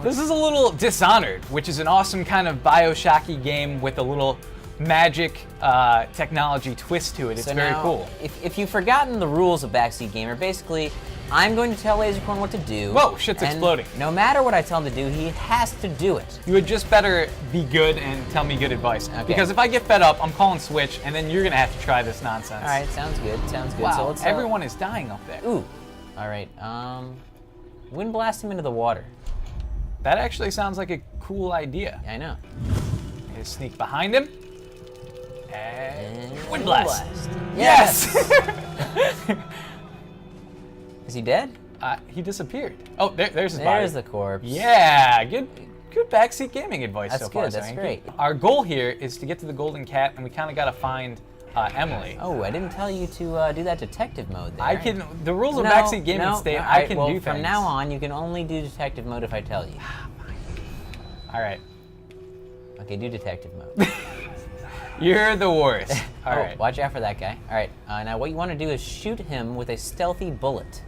This is a little Dishonored, which is an awesome kind of Bioshocky game with a little magic technology twist to it. It's very cool. If you've forgotten the rules of Backseat Gamer, basically, I'm going to tell Lasercorn what to do. Whoa, shit's exploding. No matter what I tell him to do, he has to do it. You would just better be good and tell me good advice. Okay. Because if I get fed up, I'm calling Switch, and then you're gonna have to try this nonsense. All right, sounds good, sounds good. Wow, So let's, everyone is dying up there. Ooh, all right, wind blast him into the water. That actually sounds like a cool idea. Yeah, I know. Okay, sneak behind him. And wind blast. Yes! Yes! Is he dead? He disappeared. Oh, there's his body. There's the corpse. Yeah, good Backseat Gaming advice That's so far. good, that's great. Our goal here is to get to the Golden Cat, and we kind of got to find Emily. Oh, I didn't tell you to do that detective mode there. The rules of Backseat Gaming state I can do things. From now on, you can only do detective mode if I tell you. All right. Okay, do detective mode. You're the worst. All right. Watch out for that guy. All right, now what you want to do is shoot him with a stealthy bullet.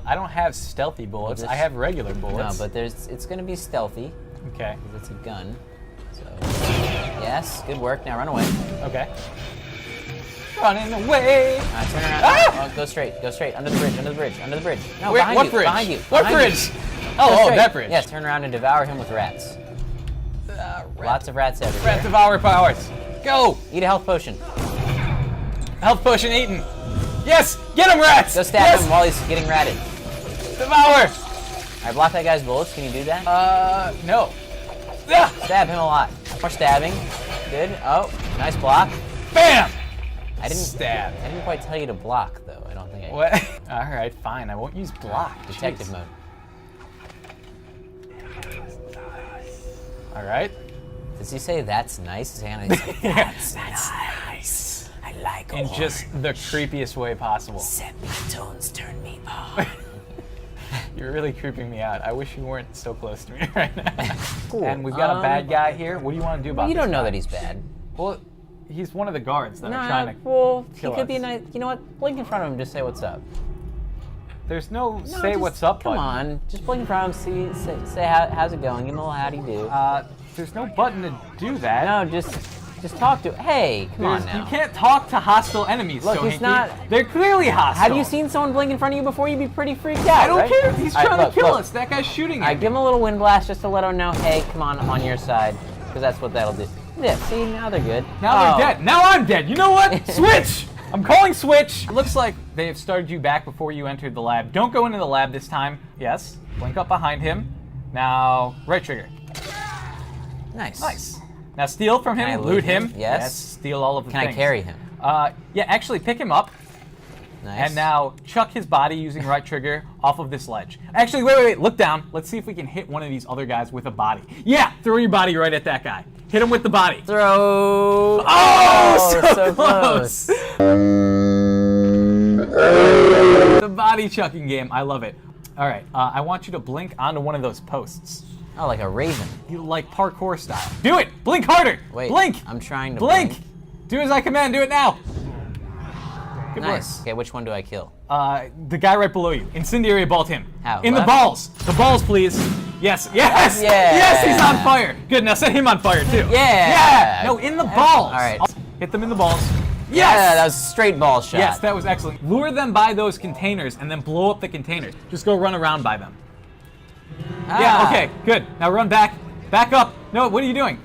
I don't have stealthy bullets. I have regular bullets. No, but it's going to be stealthy. Okay. Because it's a gun. So, yes, good work. Now run away. Okay. Running away. Turn around. Ah! Oh, go straight. Under the bridge. Under the bridge. Under the bridge. No, Wait, behind what you. bridge? Behind you. What behind bridge? You. Oh, that bridge. Yes, turn around and devour him with rats. Lots of rats everywhere. Rat devour powers. Go. Eat a health potion. Health potion eaten. Yes! Get him, rats! Go stab him while he's getting ratted. Devour! Alright, block that guy's bullets. Can you do that? No. Ah! Stab him a lot. More stabbing. Good. Oh, nice block. Bam! I didn't stab. I didn't quite tell you to block, though. I don't think I... What? Alright, fine. I won't use block. Detective mode. Alright. Does he say that's nice? That's nice. I like in just the creepiest way possible. Semitones turn me on. You're really creeping me out. I wish you weren't so close to me right now. Cool. And we've got a bad guy here. What do you want to do about this? You don't know guy? that he's bad. Well, he's one of the guards that are trying to well, kill he could us. be a nice. You know what? Blink in front of him. Just say what's up. There's no No, say just- what's up Come button. on, just blink in front of him. Say how's it going? Give him a little how do you do. There's no button to do that. No, just talk to. Hey, come on now. You can't talk to hostile enemies. Look, so he's not. They're clearly hostile. Have you seen someone blink in front of you before? You'd be pretty freaked out. I don't right? care. He's trying to kill look. us. That guy's shooting I at give him a little wind blast just to let him know. Hey, come on, I'm on your side, because that's what that'll do. Yeah. See, now they're good. Now they're dead. Now I'm dead. You know what? Switch! I'm calling Switch! It looks like they have started you back before you entered the lab. Don't go into the lab this time. Yes. Blink up behind him. Now, right trigger. Nice. Nice. Now steal from him. Can I Loot him. Yes. Steal all of the Can things. I carry him? Yeah, actually pick him up. Nice. And now chuck his body using right trigger off of this ledge. Actually, wait. Look down. Let's see if we can hit one of these other guys with a body. Yeah, throw your body right at that guy. Hit him with the body. Throw. Oh, so close. The body chucking game. I love it. All right, I want you to blink onto one of those posts. Oh, like a raven. You like parkour style. Do it. Blink harder. Wait. Blink. I'm trying to blink. Do as I command. Do it now. Good Nice. work. Okay, which one do I kill? The guy right below you. Incendiary bolt him. How? In Left? the balls. The balls, please. Yes. Yes. Yeah. Yes, he's on fire. Good. Now set him on fire too. Yeah. Yeah. No, in the balls. All right. Hit them in the balls. Yes. Yeah, that was a straight ball shot. Yes, that was excellent. Lure them by those containers and then blow up the containers. Just go run around by them. Yeah, okay, good. Now run back. Back up. No, what are you doing?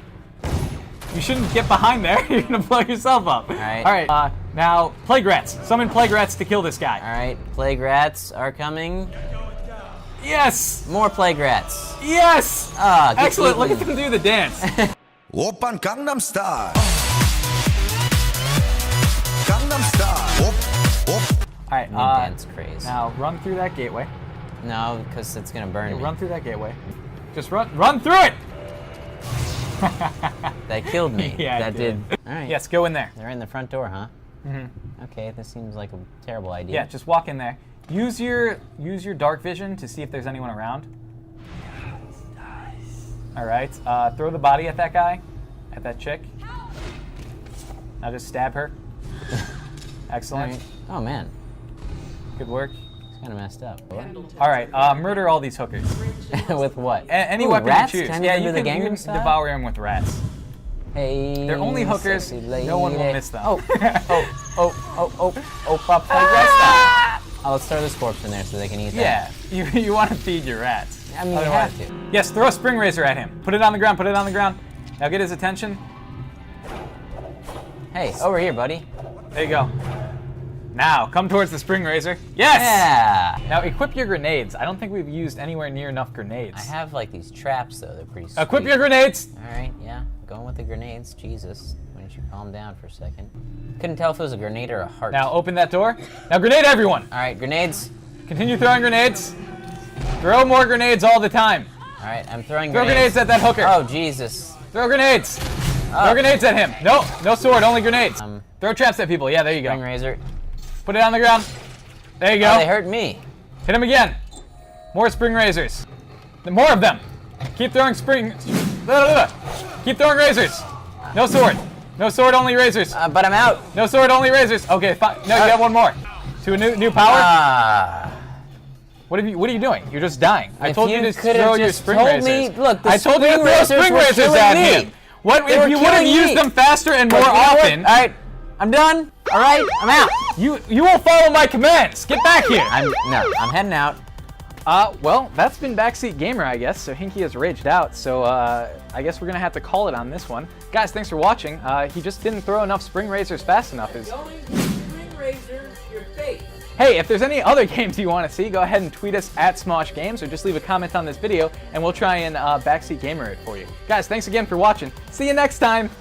You shouldn't get behind there. You're gonna blow yourself up. All right. All right, now plague rats. Summon plague rats to kill this guy. All right, plague rats are coming. Yes! More plague rats. Yes! Ah, get excellent, look eaten. at them do the dance. Oppan Gangnam Style. Gangnam Style. Op. All right, New dance craze. now run through that gateway. No, because it's gonna burn me. Run through that gateway. Just run through it! That killed me. Yeah, that it did. did. All right. Yes, go in there. They're in the front door, huh? Okay, this seems like a terrible idea. Yeah, just walk in there. Use your dark vision to see if there's anyone around. All right, throw the body at that guy, at that chick. Now just stab her. Excellent. All right. Oh man, Good work. kind of messed up. All right, murder all these hookers. With what? Any Ooh, weapon rats? you choose. Can Yeah, do you the can Gangnam style? devour them with rats. Hey, They're only hookers. sexy No one will lady. miss them. Pop like rest. Oh, let's throw this corpse in there so they can eat that. Yeah, you want to feed your rats. I mean, you Otherwise- have to. Yes, throw a spring razor at him. Put it on the ground, put it on the ground. Now get his attention. Hey, over here, buddy. There you go. Now, come towards the spring razor. Yes! Yeah. Now equip your grenades. I don't think we've used anywhere near enough grenades. I have like these traps though. They're pretty sweet. Equip your grenades! All right, yeah. Going with the grenades. Jesus. Why don't you calm down for a second? Couldn't tell if it was a grenade or a heart. Now open that door. Now grenade everyone! All right, grenades. Continue throwing grenades. Throw more grenades all the time. All right, I'm throwing Throw grenades at that hooker. Oh, Jesus. Throw grenades. Throw grenades at him. No, no sword, only grenades. Throw traps at people. Yeah, there you Spring go. razor. Put it on the ground. There you go. Oh, they hurt me. Hit him again. More spring razors. More of them. Keep throwing Keep throwing razors. No sword. No sword, only razors. But I'm out. No sword, only razors. Okay, fine. No, you got one more. To a new power. What are you doing? You're just dying. I told you to throw your spring razors. Look, I told you to throw spring razors at him. What if you would have used them faster and more often? All right, I'm done. All right, I'm out. You won't follow my commands. Get back here. I'm heading out. Well, that's been Backseat Gamer, I guess. So Hinky has raged out. So I guess we're gonna have to call it on this one. Guys, thanks for watching. He just didn't throw enough spring razors fast enough. Spring razor your face. Hey, if there's any other games you want to see, go ahead and tweet us at Smosh Games or just leave a comment on this video and we'll try and Backseat Gamer it for you. Guys, thanks again for watching. See you next time.